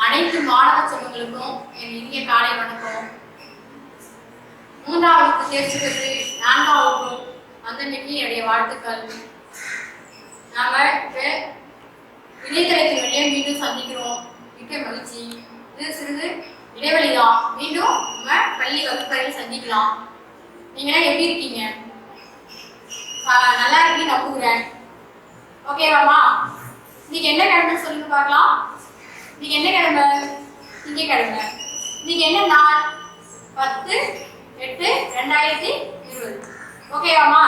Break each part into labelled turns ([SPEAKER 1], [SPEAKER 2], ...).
[SPEAKER 1] அனைத்து மாணவ செல்வங்களுக்கும் என் இனிய காலை வணக்கம். 3ஆம் வகுப்பு தேர்ச்சி பெற்று 4ஆம் வகுப்பு வந்தமைக்கு என்னுடைய வாழ்த்துக்கள். நாம இப்ப இணையதளத்தின் வழியே மீண்டும் சந்திக்கிறோம். மிக்க மகிழ்ச்சி. இது சிறிது இடைவெளி தான். மீண்டும் நம்ம பள்ளி வகுப்பறையில் சந்திக்கலாம். நீங்களாம் எப்படி இருக்கீங்க? நல்லா இருக்கீங்க நம்புகிறேன். ஓகேவாமா? இன்னைக்கு என்ன கிழமை சொல்லுங்க பார்க்கலாம். இன்னைக்கு என்ன கிழமை? திங்கட்கிழமை. இன்னைக்கு என்ன நாள்? 10/8/2020. ஓகேவாமா?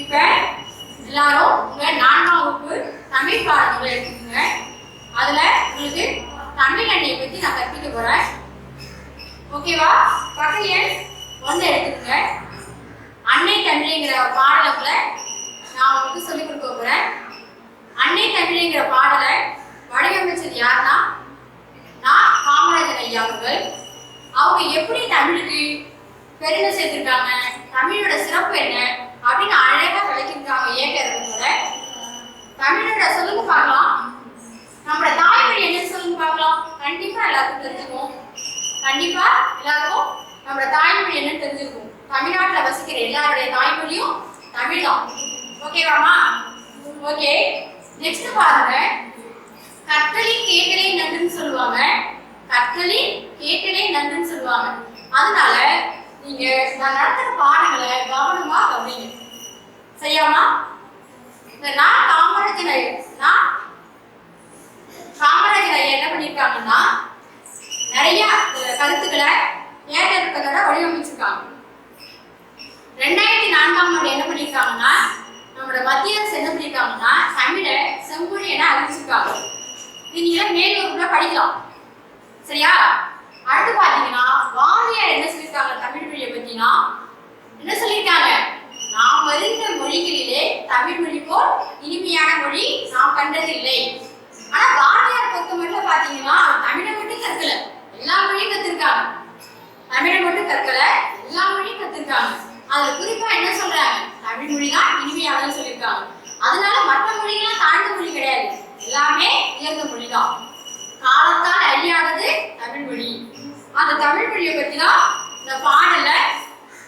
[SPEAKER 1] இப்ப எல்லாரும் உங்க 4ஆம் வகுப்பு தமிழ் பாடங்களை எடுத்துக்கோங்க. அதுல உங்களுக்கு தமிழ் அண்ணியை பத்தி நான் கற்பிக்க போறேன். ஓகேவா? பக்க எண் 1 எடுத்துக்கோங்க. அன்னை தமிழ்ங்கிற பாடலை நான் உங்களுக்கு சொல்லிக் கொடுக்க போறேன். அன்னை தமிழ்ங்கிற பாடலை வடிவமைச்சது யாருன்னா நான் காமராஜர் ஐயா அவர்கள். அவங்க எப்படி தமிழுக்கு பெருமை சேர்த்திருக்காங்க, தமிழோட சிறப்பு என்ன அப்படின்னு அழகா விளக்கியிருக்காங்க. ஏற்கிறத தமிழோட சொல்லுங்க பார்க்கலாம். நம்மளோட தாய்மொழி என்னன்னு சொல்லுங்க பார்க்கலாம். கண்டிப்பா எல்லாருக்கும் தெரிஞ்சுக்கும். கண்டிப்பா எல்லாருக்கும் நம்மளோட தாய்மொழி என்னன்னு தெரிஞ்சுக்கும். தமிழ்நாட்டில் வசிக்கிற எல்லாருடைய தாய்மொழியும் தமிழ் தான். ஓகேவாமா? ஓகே, நெக்ஸ்ட் பாருங்க. கற்றலின் கேட்டலே நன்றுன்னு சொல்லுவாங்க. கற்றலின் கேட்டலே நன்றுன்னு சொல்லுவாங்க. அதனால நீங்க நான் நடத்துற பாடங்களை கவனமா கவனிங்க. சரியாமா? நான் காமராஜர் ஐயா என்ன பண்ணிருக்காங்கன்னா நிறைய கருத்துக்களை ஏற்றத்தோட வடிவமைச்சிருக்காங்க. 2004ஆம் ஆண்டு என்ன பண்ணிருக்காங்கன்னா நம்மளோட மத்திய அரசு என்ன பண்ணிருக்காங்கன்னா தமிழை செம்மொழி என அறிவிச்சிருக்காங்க. நீங்க மேல் வகுப்புல படிக்கலாம். சரியா? அடுத்து பாத்தீங்கன்னா வாரியார் என்ன சொல்லியிருக்காங்க தமிழ் மொழியை பத்தினா என்ன சொல்லியிருக்காங்க? நாம் அறிந்த மொழிகளிலே தமிழ் மொழி போல் இனிமையான மொழி நாம் கண்டதில்லை. ஆனா வாரியார் பொறுத்த மட்டும் பாத்தீங்கன்னா தமிழை மட்டும் கற்கல, எல்லா மொழியும் கத்திருக்காங்க. தமிழை மட்டும் கற்கல, எல்லா மொழியும் கத்திருக்காங்க. அதுல குறிப்பா என்ன சொல்றாங்க? தமிழ் மொழி தான் இனிமையானதுன்னு சொல்லியிருக்காங்க. அதனால மற்ற மொழிகள்லாம் தாழ்ந்த மொழி கிடையாது, எல்லாமே உயர்ந்த மொழி தான். காலத்தால் அழியாதது தமிழ் மொழி. அந்த தமிழ் மொழியை பத்தி தான் இந்த பாடல்ல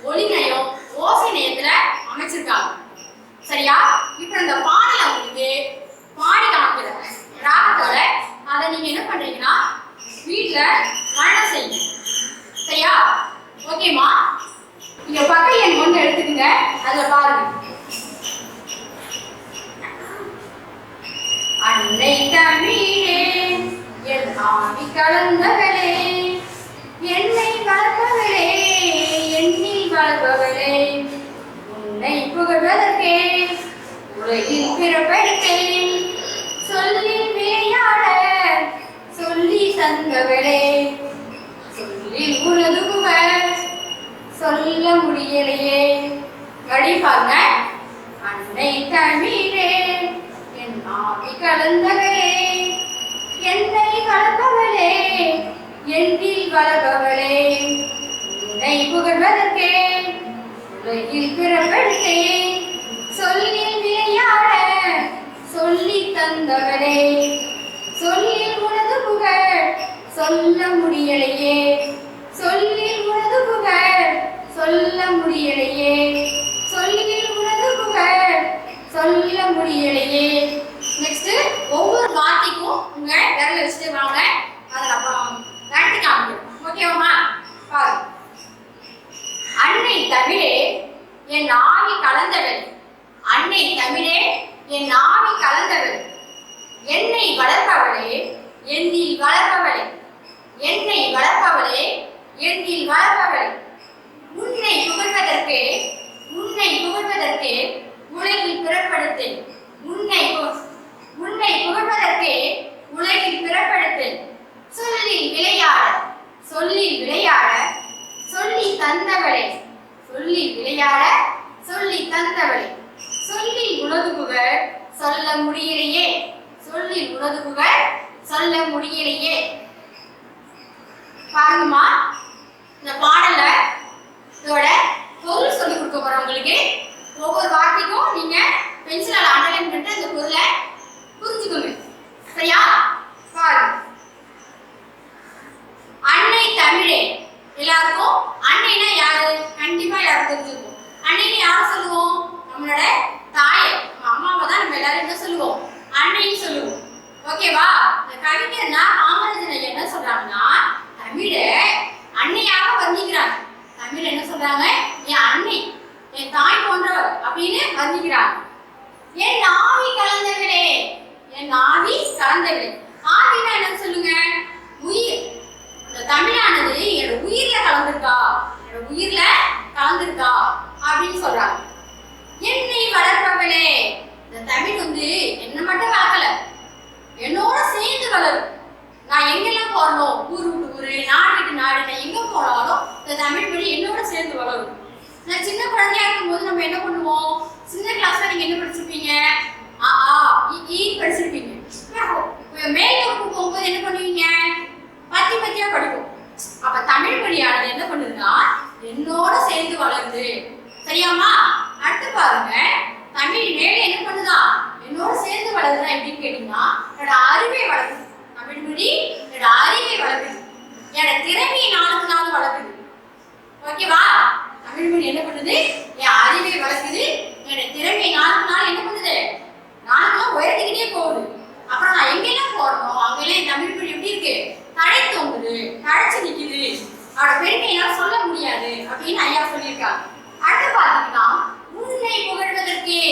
[SPEAKER 1] ஒலிநயம் ஓசை நயத்துல அமைச்சிருக்காங்க. சரியா? இப்ப இந்த பாடலை உங்களுக்கு பாடி காமிக்கிற ராகத்தோட அதை நீங்க என்ன பண்றீங்கன்னா வீட்டுல மரணம் செய்யுங்க. சரியா? ஓகேமா? நீங்க பக்க எண் 1 எடுத்துக்கங்க. அதுல பாருங்க. அன்னை தமிழே என் ஆவி கலந்தவளே, என்னை வளர்ப்பவளே, என்னில் வளர்ப்பவளே, உன்னை புகழ்வதற்கே உலகில் பிறப்பெடுத்தேன், சொல்லி விளையாட சொல்லி தந்தவளே, சொல்லில் உனது புகழ் சொல்ல முடியலையே. கடிப்பாங்க. அன்னை தமிழே என் ஆவி கலந்தவளே, என்னை வளர்ப்பவளே, என்னில் வளர்ப்பவளே, உன்னை புகழ்வதற்கே உலகில் பிறப்பெடுத்தேன், சொல்லில் விளையாட சொல்லி தந்தவளே, சொல்லில் உனது புகழ் சொல்ல முடியலையே, சொல்லில் உனது புகழ் சொல்ல முடியலையே, சொல்லில் உனது புகழ் சொல்ல முடியலையே. நெக்ஸ்ட் ஒவ்வொரு வார்த்தைக்கும் உங்க விரல வச்சுட்டு வாங்க. அதை அப்புறம் நடத்தி காமிக்கிறோம். ஓகேவாமா? பாருங்க. அன்னை தமிழே என் ஆவி கலந்தவள், அன்னை தமிழே என் ஆவி கலந்தவள், என்னை வளர்ப்பவளே, என்னில் வளர்ப்பவளே, என்னை வளர்ப்பவளே, என்னில் வளர்ப்பவளே, உன்னை புகழ்வதற்கே உன்னை புகழ்வதற்கே உலகில் பிறப்படுத்தேன், உன்னை புகழ்வதற்கே உலகில் பிறப்படுத்தேன், சொல்லில் விளையாட சொல்லில் விளையாட சொல்லி தந்தவளே, சொல்லில் விளையாட சொல்லி தந்தவளே, சொல்லில் உனது புகழ் சொல்ல முடியலையே, சொல்லில் உனது புகழ் சொல்ல முடியலையே. பாருங்கம்மா, இந்த பாடல இதோட பொருள் சொல்லி கொடுக்க போறோம் உங்களுக்கு. ஒவ்வொரு வார்த்தைக்கும் நீங்க பென்சிலால அண்டர்லைன் பண்ணிட்டு அந்த பொருளை புரிஞ்சுக்கோங்க. சரியா? பாருங்க. சொல்லிக்கிறாங்க. என் ஆவி கலந்தவளே, என் ஆவி கலந்தவளே. ஆவினா என்ன சொல்லுங்க? உயிர். இந்த தமிழானது என்னோட உயிர்ல கலந்துருக்கா, என்னோட உயிர்ல கலந்துருக்கா அப்படின்னு சொல்றாங்க. என்னை வளர்ப்பவளே, இந்த தமிழ் வந்து என்ன மட்டும் வளர்க்கல, என்னோட சேர்ந்து வளரும். நான் எங்கெல்லாம் போறணும், ஊர் விட்டு ஊரு, நாடு விட்டு நாடு, நான் எங்க போனாலும் இந்த தமிழ் மொழி என்னோட சேர்ந்து வளரும். நான் சின்ன குழந்தையா இருக்கும்போது நம்ம என்ன பண்ணுவோம்? சின்ன கிளாஸ்ல நீங்க என்ன படிச்சிருப்பீங்க? ஆ ஆ ஈ படிச்சிருப்பீங்க. மேல் வகுப்பு போகும்போது என்ன பண்ணுவீங்க? பத்தி பத்தியா படிப்போம். அப்ப தமிழ் மொழியானது என்ன பண்ணுதுன்னா என்னோட சேர்ந்து வளருது. சரியாமா? அடுத்து பாருங்க, தமிழ் மேலே என்ன பண்ணுதா? என்னோட சேர்ந்து வளருதா எப்படின்னு கேட்டீங்கன்னா என்னோட அறிவை வளர்க்குது. தமிழ் மொழி என்னோட அறிவை வளர்க்குது, என்னோட திறமையை நாளுக்கு நாள் வளர்க்குது. ஓகேவா? தமிழ் மொழி என்ன பண்ணுது? என் அறிவை வளர்க்குது, என்னோட திறமையை நாளுக்கு நாள் என்ன பண்ணுது? நாளுக்கு நாள் உயர்த்திக்கிட்டே போகுது. அப்புறம் நான் எங்கெல்லாம் போறோம் அங்கெல்லாம் என் தமிழ் மொழி எப்படி இருக்கு? தழை தோங்குது, தழைச்சு நிக்குது. அவரோட பெருமையெல்லாம் சொல்ல முடியாது அப்படின்னு ஐயா சொல்லியிருக்காங்க. அடுத்து பாத்தீங்கன்னா உன்னை புகழ்வதற்கே,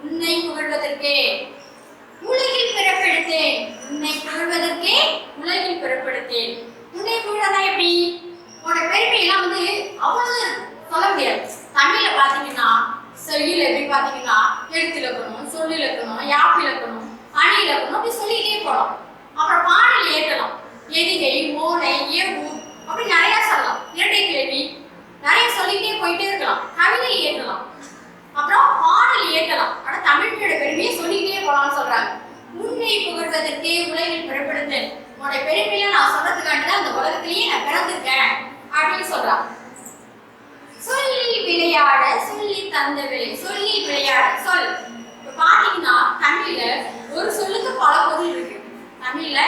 [SPEAKER 1] உன்னை புகழ்வதற்கே உலகில் பிறப்பெடுத்தேன், உன்னை புகழ்வதற்கே உலகில் பிறப்பெடுத்தேன். உன்னை புகழனா எப்படி? உன்னோட பெருமையெல்லாம் வந்து அவ்வளவு சொல்ல முடியாது. தமிழ்ல பாத்தீங்கன்னா செய்யுள் எப்படி பாத்தீங்கன்னா எழுத்து இலக்கணம், சொல் இலக்கணம், யாப்பு இலக்கணம், அணி இலக்கணம் அப்படி சொல்லிட்டே போகலாம். அப்புறம் பாடல் ஏற்றலாம், எதிகை, மோனை, ஏவு அப்படி நிறைய சொல்லலாம். இரட்டை கேள்வி நிறைய சொல்லிட்டே போயிட்டே இருக்கலாம். கவிதை ஏற்றலாம், அப்புறம் பாடல் ஏற்றலாம். ஆனா தமிழோட பெருமையை சொல்லிட்டே போகலாம்னு சொல்றாங்க. உன்னை புகழ்வதற்கே உலகில் பிறப்படுத்தேன், உன்னோட பெருமையில நான் சொல்றதுக்காண்டிதான் அந்த உலகத்திலேயே நான் பிறந்திருக்கேன் அப்படின்னு சொல்றாங்க. சொல்லி விளையாட சொல்லி தந்தவளே, சொல்லி விளையாட சொல். இப்ப பாத்தீங்கன்னா தமிழ்ல ஒரு சொல்லுக்கு பல பொருள் இருக்கு. தமிழ்ல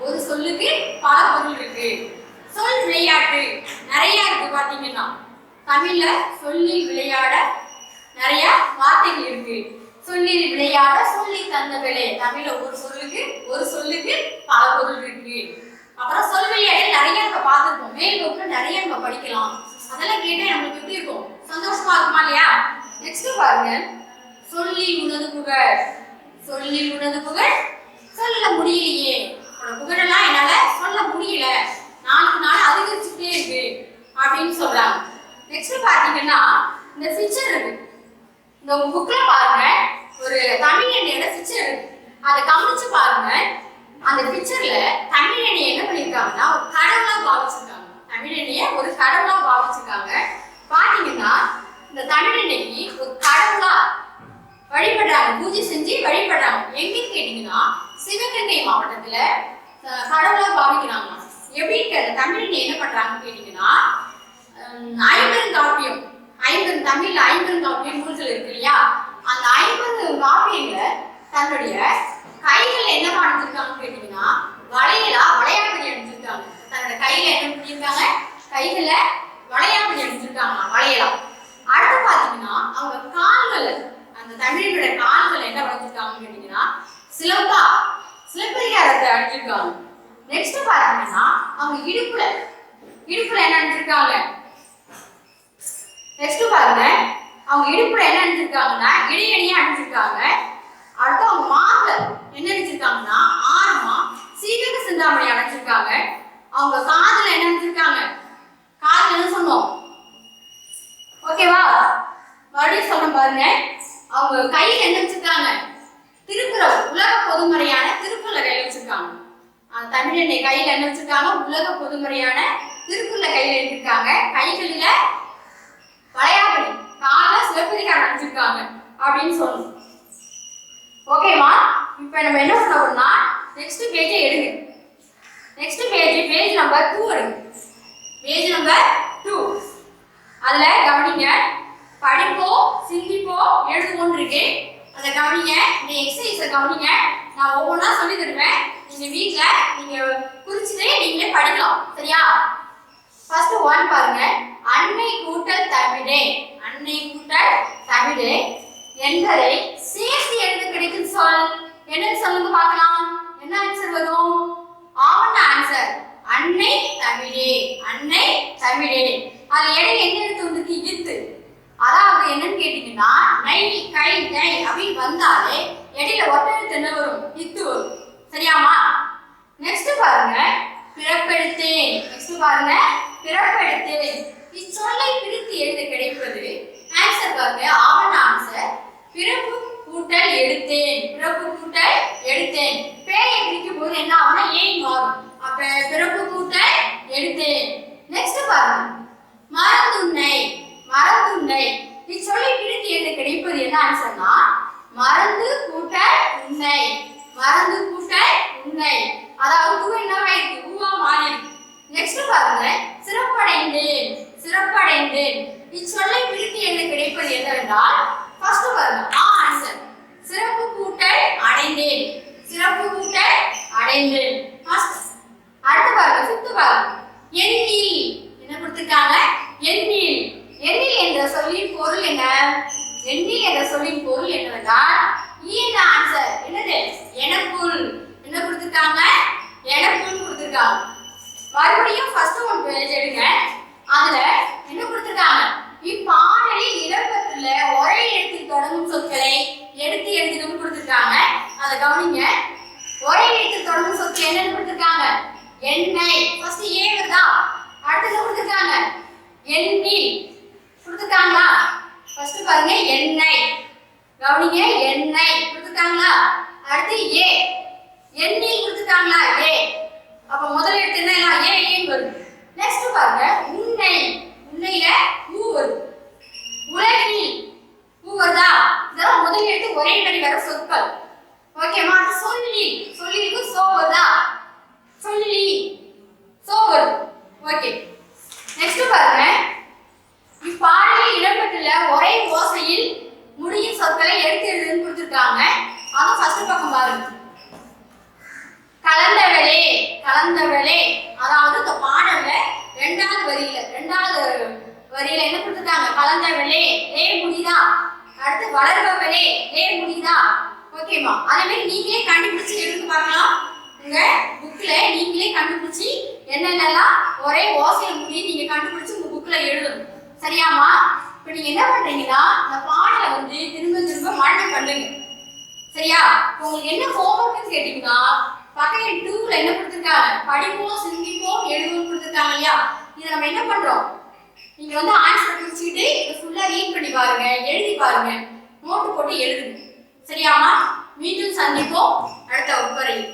[SPEAKER 1] ஒரு சொல்லுக்கு பல பொருள் இருக்கு. சொல் விளையாட்டு நிறைய இருக்கு. பாத்தீங்கன்னா தமிழ்ல சொல்லி விளையாட நிறைய வார்த்தைகள் இருக்கு. சொல்லி விளையாட சொல்லி தந்தவளே, தமிழ்ல ஒரு சொல்லுக்கு பல பொருள் இருக்கு. அப்புறம் சொல் விளையாட்டு நிறைய நம்ம பார்த்துருப்போம். மேல் வகுப்புல நிறைய நம்ம படிக்கலாம். அதெல்லாம் கேட்டா நம்மளுக்கு எப்படி இருக்கும்? சந்தோஷமா இருக்குமா இல்லையா? நெக்ஸ்ட் பாருங்க, சொல்லி உனது புகழ், சொல்லி உனது புகழ் சொல்ல முடியலையே, உன்னோட புகழெல்லாம் என்னால சொல்ல முடியல, நாளுக்கு நாள் அதிகரிச்சுட்டே இருக்கு அப்படின்னு சொல்றாங்க. நெக்ஸ்ட் பாத்தீங்கன்னா இந்த பிக்சர் இருக்கு. இந்த புக்ல பாருங்க ஒரு தமிழனியோட பிக்சர் இருக்கு. அதை கவனிச்சு பாருங்க. அந்த பிக்சர்ல தமிழனை என்ன பண்ணிருக்காங்கன்னா ஒரு கடவுளா பாவிச்சிருக்காங்க. தமிழனைய ஒரு கடவுளா பாவிச்சிருக்காங்க. பாத்தீங்கன்னா இந்த தமிழனைக்கு ஒரு கடவுளா வழிபடுறாங்க, பூஜை செஞ்சு வழிபடுறாங்க. எங்கன்னு கேட்டீங்கன்னா சிவகங்கை மாவட்டத்துல கடவுளா பாவிக்கிறாங்க. எப்படி தமிழனை என்ன பண்றாங்கன்னு கேட்டீங்கன்னா ஐம்பெருங்காப்பியம், தமிழ்ல ஐம்பெருங்காப்பியம் நூல்கள் இருக்கு இல்லையா? அந்த ஐம்பெருங்காப்பியங்கள தன்னுடைய கைகள் என்ன அணிஞ்சிருக்காங்கன்னு கேட்டீங்கன்னா வளையாபதி அணிஞ்சிருக்காங்க. தன்னோட கையில என்ன பண்ணிருக்காங்க? கைகள்ல வளையாபதி அணிஞ்சிருக்காங்க, வளையலா. அடுத்து பாத்தீங்கன்னா அவங்க கால்கள், அந்த தமிழனுடைய கால்கள் என்ன வளைஞ்சிருக்காங்கன்னு கேட்டீங்கன்னா சிலப்பதிகாரத்தை அணிஞ்சிருக்காங்க. நெக்ஸ்ட் பாத்தீங்கன்னா அவங்க இடுப்புல என்ன அணிஞ்சிருக்காங்க? நெக்ஸ்ட் பாருங்க, அவங்க இடுப்புல என்ன அணிஞ்சிருக்காங்கன்னா இடையணியா அணிஞ்சிருக்காங்க. அடுத்து அவங்க மார்புல என்ன அணிஞ்சிருக்காங்கன்னா ஆரமா சீவக சிந்தாமணி அணிஞ்சிருக்காங்க. அவங்க காதுல என்ன அணிஞ்சிருக்காங்க? காதுல என்ன சொன்னோம்? ஓகேவா? மறுபடியும் சொல்ல பாருங்க. அவங்க கையில என்ன வச்சிருக்காங்க? திருக்குறள், உலக பொதுமறையான திருக்குறளை கையில வச்சிருக்காங்க. அந்த தமிழனை கையில என்ன வச்சிருக்காங்க? உலக பொதுமறையான திருக்குறளை கையில எடுத்திருக்காங்க. கைகளில வளையாபதி, கால சிலப்பதிகாரம் அணிஞ்சிருக்காங்க அப்படின்னு சொல்லணும். ஓகேவா? இப்போ நம்ம என்ன பண்ண போறோம்னா நெக்ஸ்ட் பேஜை எடுங்க. நெக்ஸ்ட் பேஜ் நம்பர் 2 எடுங்க. Page number 2. அதுல கவனிங்க, படிப்போம், சிந்திப்போம், எழுதுவோம் இருக்கு. அதை கவனிங்க. இந்த எக்ஸசைஸை கவனிங்க. நான் ஒவ்வொன்றா சொல்லி தருவேன். நீங்க வீட்ல நீங்க குறிச்சுட்டே நீங்களே படிக்கலாம். சரியா? ஃபர்ஸ்ட் 1 பாருங்க. அன்னை கூட்டல் தமிழே, அன்னை கூட்டல் தமிழே என்பதை சேர்த்து எழுத கிடைக்கும் சொல் என்னன்னு சொல்லுங்க பார்க்கலாம். என்ன ஆன்சர் வரும்? ஆவண ஆன்சர் அன்னை தமிழே, அன்னை தமிழே. அது இடையில என்ன எழுத்து வந்துருக்கு? இத்து. அதாவது என்னன்னு கேட்டீங்கன்னா நை கை நை அப்படின்னு வந்தாலே இடையில ஒட்டெழுத்து என்ன வரும்? இத்து வரும். சரியாமா? நெக்ஸ்ட் பாருங்க பிறப்பெடுத்தேன். நெக்ஸ்ட் பாருங்க பிறப்பெடுத்தேன். இச்சொல்லை பிரித்து எழுத கிடைப்பது ஆன்சர் பாருங்க. ஆவண ஆன்சர் பிறப்பு கூட்டல் எடுத்தேன். பிறப்பு கூட்டல் எடுத்தேன். பேயை பிரிக்கும் போது என்ன ஆகும்னா ஏன் மாறும். அப்ப பிறப்பு கூட்டல் எடுத்தேன். நெக்ஸ்ட் பாருங்க மறந்துண்ணை. மறந்துண்ணை இச்சொல்லை பிரித்து எழுத கிடைப்பது என்ன ஆன்சர்னா மறந்து கூட்டல் உண்ணை. மறந்து கூட்டல் உண்ணை. அதாவது ஊ என்னவா இருக்கு? ஊவா மாறி இருக்கு. நெக்ஸ்ட் பாருங்க சிறப்படைந்தேன். சிறப்படைந்தேன் இச்சொல்லை பிரித்து எழுத கிடைப்பது என்னவென்றால் ஃபர்ஸ்ட் பாருங்க ஆன்சர் சிறப்பு கூட்டல் அடைந்தேன். சிறப்பு கூட்டல் அடைந்தேன். ஃபர்ஸ்ட். அடுத்து பாருங்க ஃபிஃப்த் பாருங்க எண்ணில். என்ன கொடுத்திருக்காங்க? எண்ணில். எண்ணில் என்ற சொல்லின் பொருள் என்ன? எண்ணில் என்ற சொல்லின் பொருள் என்னவென்றால் இந்த ஆன்சர் என்னது? எனக்குள். என்ன கொடுத்திருக்காங்க? எனக்குள் கொடுத்திருக்காங்க. மறுபடியும் ஃபர்ஸ்ட் ஒன் பேஜ் எடுங்க. அதுல என்ன கொடுத்திருக்காங்க? இப்பாடலில் இடம்பெற்றுள்ள ஒரே எழுத்தில் தொடங்கும் சொற்களை எடுத்து எழுதணும்னு கொடுத்திருக்காங்க. அதை கவனிங்க. ஒரே எழுத்தில் தொடங்கும் சொற்கள் என்னன்னு கொடுத்திருக்காங்க? எண்ணெய். ஃபர்ஸ்ட் ஏ வருதா? அடுத்து என்ன கொடுத்திருக்காங்க? எண்ணெய் கொடுத்திருக்காங்களா? ஃபர்ஸ்ட் பாருங்க எண்ணெய். கவனிங்க எண்ணெய் கொடுத்திருக்காங்களா? அடுத்து ஏ எண்ணெய் கொடுத்திருக்காங்களா? ஏ. அப்ப முதல் எழுத்து என்ன? ஏ ஏன் வருது. நெக்ஸ்ட் பாருங்க உன்னை. உன்னையில ஊ வருது. உலகில் ஊ வருதா? இதெல்லாம் முதல் எழுத்து ஒரே மாதிரி வர சொற்கள். ஓகேமா? சொல்லி. சொல்லிக்கு சோ வருதா? சொல்லி சோ வருது. ஓகே. நெக்ஸ்ட் பாருங்க இப்பாடலில் இடம்பெற்றுள்ள ஒரே ஓசையில் முடியும் சொற்களை எடுத்து எழுதுன்னு கொடுத்திருக்காங்க. அது ஃபர்ஸ்ட் பக்கம் பாருங்க. கலந்தவளே. கலந்தவளே அதாவது இந்த பாடல்ல ரெண்டாவது வரியில என்ன கொடுத்திருக்காங்க? கலந்தவளே. லே முடியுதா? அடுத்து வளர்பவளே. லே முடியுதா? ஓகேமா? அதே மாதிரி நீங்களே கண்டுபிடிச்சு எடுத்து பார்க்கலாம். உங்க புக்ல நீங்களே கண்டுபிடிச்சு என்னென்னலாம் ஒரே ஓசையில முடியும் நீங்க கண்டுபிடிச்சு உங்க புக்ல எழுதணும். சரியாமா? இப்ப நீங்க என்ன பண்றீங்கன்னா இந்த பாடலை வந்து திரும்ப திரும்ப மரணம் பண்ணுங்க. சரியா? உங்களுக்கு என்ன ஹோம்வொர்க்னு கேட்டீங்கன்னா பக்கம் 2ல என்ன கொடுத்திருக்காங்க? படிப்போம் சிந்திப்போம் எழுதுவோம் கொடுத்திருக்காங்க இல்லையா? இதை நம்ம என்ன பண்றோம்? நீங்க வந்து ஆன்சர் குறிச்சிட்டு இதை ஃபுல்லா ரீட் பண்ணி பாருங்க, எழுதி பாருங்க, நோட்டு போட்டு எழுதுங்க. சரியாமா? மீண்டும் சந்திப்போம் அடுத்த வகுப்பறையில்.